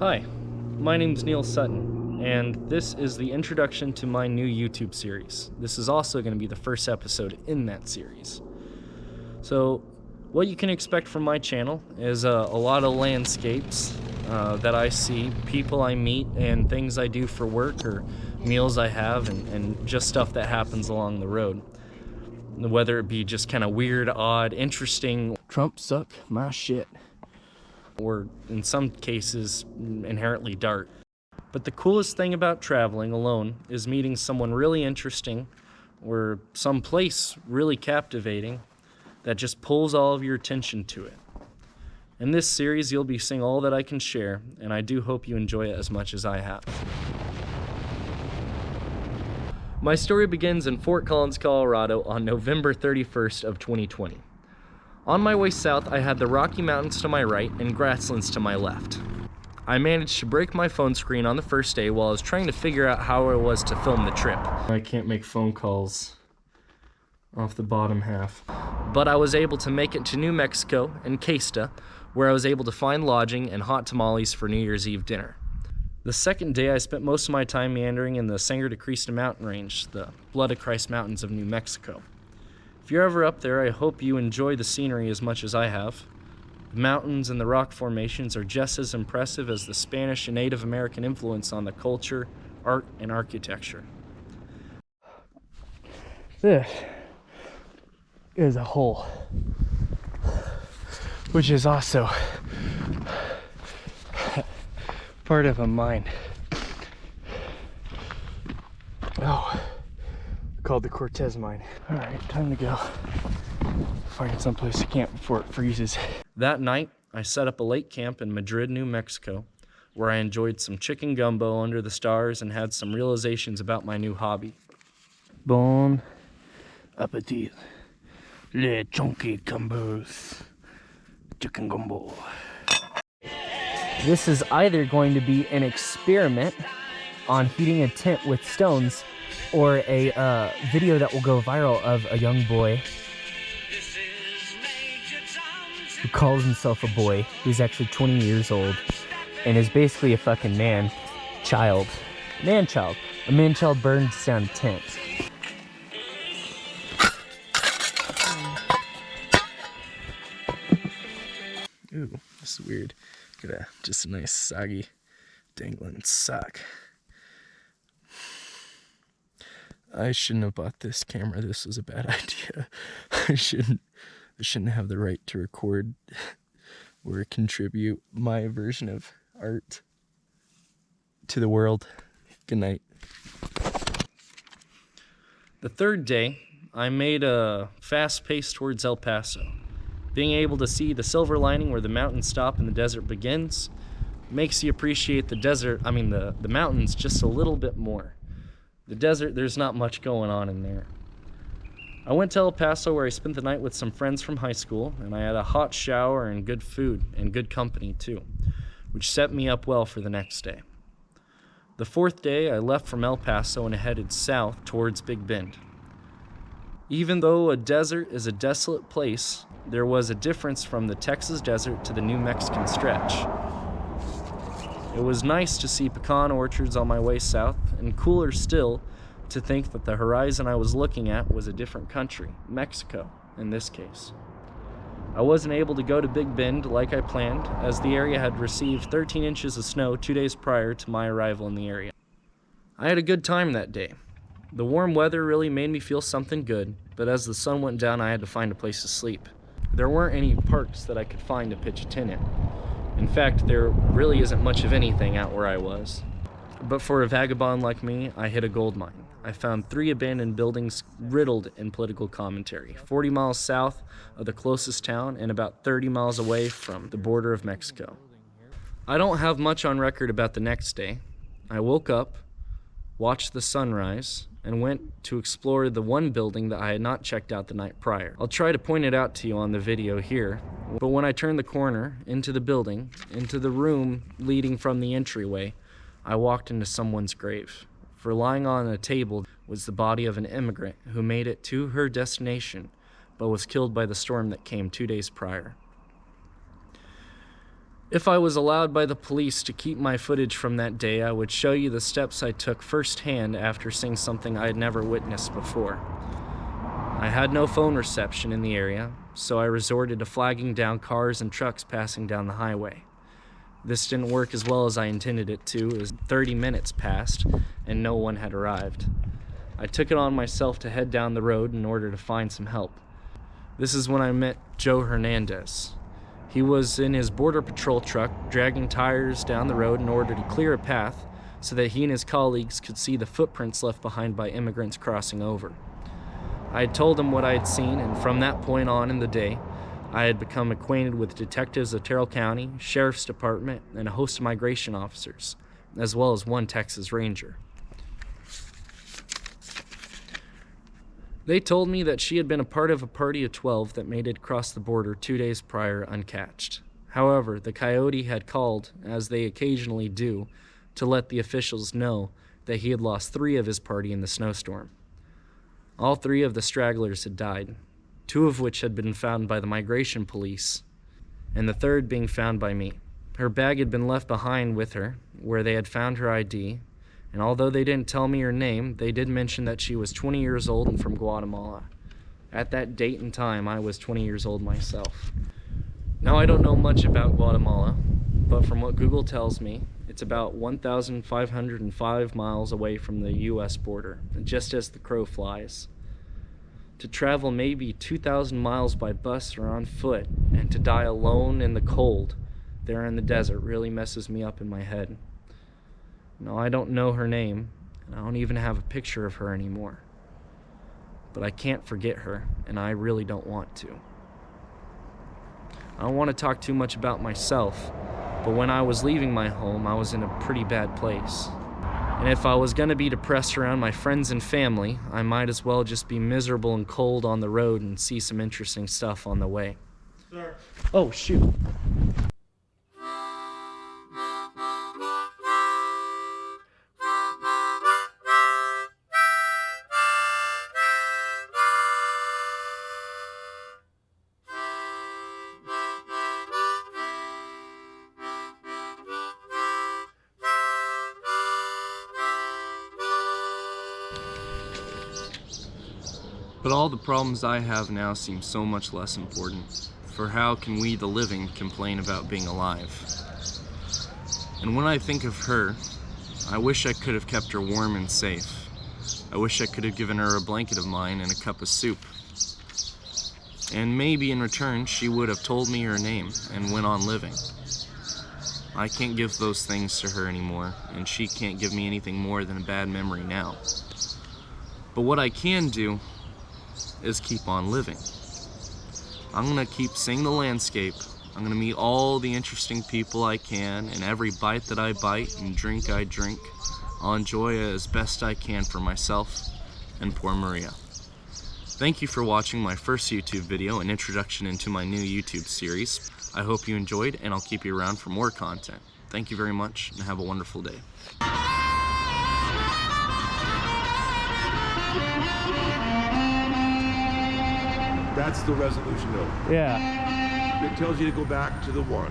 Hi, my name's Neil Sutton, and this is the introduction to my new YouTube series. This is also going to be the first episode in that series. So, what you can expect from my channel is a lot of landscapes that I see, people I meet, and things I do for work or meals I have, and just stuff that happens along the road. Whether it be just kind of weird, odd, interesting, Trump suck my shit, or in some cases inherently dark. But the coolest thing about traveling alone is meeting someone really interesting or some place really captivating that just pulls all of your attention to it. In this series, you'll be seeing all that I can share, and I do hope you enjoy it as much as I have. My story begins in Fort Collins, Colorado on November 31st of 2020. On my way south, I had the Rocky Mountains to my right and grasslands to my left. I managed to break my phone screen on the first day while I was trying to figure out how I was to film the trip. I can't make phone calls off the bottom half. But I was able to make it to New Mexico and Questa, where I was able to find lodging and hot tamales for New Year's Eve dinner. The second day, I spent most of my time meandering in the Sangre de Cristo mountain range, the Blood of Christ Mountains of New Mexico. If you're ever up there, I hope you enjoy the scenery as much as I have. The mountains and the rock formations are just as impressive as the Spanish and Native American influence on the culture, art, and architecture. This is a hole, which is also part of a mine. Oh, called the Cortez Mine. All right, time to go find someplace to camp before it freezes. That night, I set up a lake camp in Madrid, New Mexico, where I enjoyed some chicken gumbo under the stars and had some realizations about my new hobby. Bon appetit. Le chunky gumbos. Chicken gumbo. This is either going to be an experiment on heating a tent with stones or a video that will go viral of a young boy who calls himself a boy, who's actually 20 years old and is basically a fucking man-child. A man-child burns down a tent. Ooh, this is weird. Look at that, just a nice soggy dangling sock. I shouldn't have bought this camera. This was a bad idea. I shouldn't have the right to record or contribute my version of art to the world. Good night. The third day, I made a fast pace towards El Paso. Being able to see the silver lining where the mountains stop and the desert begins makes you appreciate the mountains just a little bit more. The desert, there's not much going on in there. I went to El Paso where I spent the night with some friends from high school, and I had a hot shower and good food and good company too, which set me up well for the next day. The fourth day, I left from El Paso and headed south towards Big Bend. Even though a desert is a desolate place, there was a difference from the Texas desert to the New Mexican stretch. It was nice to see pecan orchards on my way south, and cooler still to think that the horizon I was looking at was a different country, Mexico in this case. I wasn't able to go to Big Bend like I planned, as the area had received 13 inches of snow 2 days prior to my arrival in the area. I had a good time that day. The warm weather really made me feel something good, but as the sun went down I had to find a place to sleep. There weren't any parks that I could find to pitch a tent in. In fact, there really isn't much of anything out where I was. But for a vagabond like me, I hit a gold mine. I found 3 abandoned buildings riddled in political commentary, 40 miles south of the closest town and about 30 miles away from the border of Mexico. I don't have much on record about the next day. I woke up, watched the sunrise, and went to explore the one building that I had not checked out the night prior. I'll try to point it out to you on the video here, but when I turned the corner into the building, into the room leading from the entryway, I walked into someone's grave. For lying on a table was the body of an immigrant who made it to her destination, but was killed by the storm that came 2 days prior. If I was allowed by the police to keep my footage from that day, I would show you the steps I took firsthand after seeing something I had never witnessed before. I had no phone reception in the area, so I resorted to flagging down cars and trucks passing down the highway. This didn't work as well as I intended it to, as 30 minutes passed and no one had arrived. I took it on myself to head down the road in order to find some help. This is when I met Joe Hernandez. He was in his Border Patrol truck, dragging tires down the road in order to clear a path so that he and his colleagues could see the footprints left behind by immigrants crossing over. I had told him what I had seen, and from that point on in the day, I had become acquainted with detectives of Terrell County, Sheriff's Department, and a host of migration officers, as well as one Texas Ranger. They told me that she had been a part of a party of 12 that made it across the border 2 days prior uncatched. However, the coyote had called, as they occasionally do, to let the officials know that he had lost 3 of his party in the snowstorm. All 3 of the stragglers had died, 2 of which had been found by the migration police, and the 3rd being found by me. Her bag had been left behind with her, where they had found her ID, and although they didn't tell me her name, they did mention that she was 20 years old and from Guatemala. At that date and time, I was 20 years old myself. Now, I don't know much about Guatemala, but from what Google tells me, it's about 1,505 miles away from the U.S. border, just as the crow flies. To travel maybe 2,000 miles by bus or on foot, and to die alone in the cold there in the desert really messes me up in my head. No, I don't know her name, and I don't even have a picture of her anymore. But I can't forget her, and I really don't want to. I don't want to talk too much about myself, but when I was leaving my home, I was in a pretty bad place. And if I was going to be depressed around my friends and family, I might as well just be miserable and cold on the road and see some interesting stuff on the way. Sir. Oh, shoot. But all the problems I have now seem so much less important, for how can we, the living, complain about being alive? And when I think of her, I wish I could have kept her warm and safe. I wish I could have given her a blanket of mine and a cup of soup. And maybe in return, she would have told me her name and went on living. I can't give those things to her anymore, and she can't give me anything more than a bad memory now. But what I can do is keep on living. I'm gonna keep seeing the landscape. I'm gonna meet all the interesting people I can, and every bite that I bite and drink I drink, I'll enjoy it as best I can for myself and poor Maria. Thank you for watching my first YouTube video, an introduction into my new YouTube series. I hope you enjoyed, and I'll keep you around for more content. Thank you very much, and have a wonderful day. That's the resolution note. Yeah. It tells you to go back to the 1.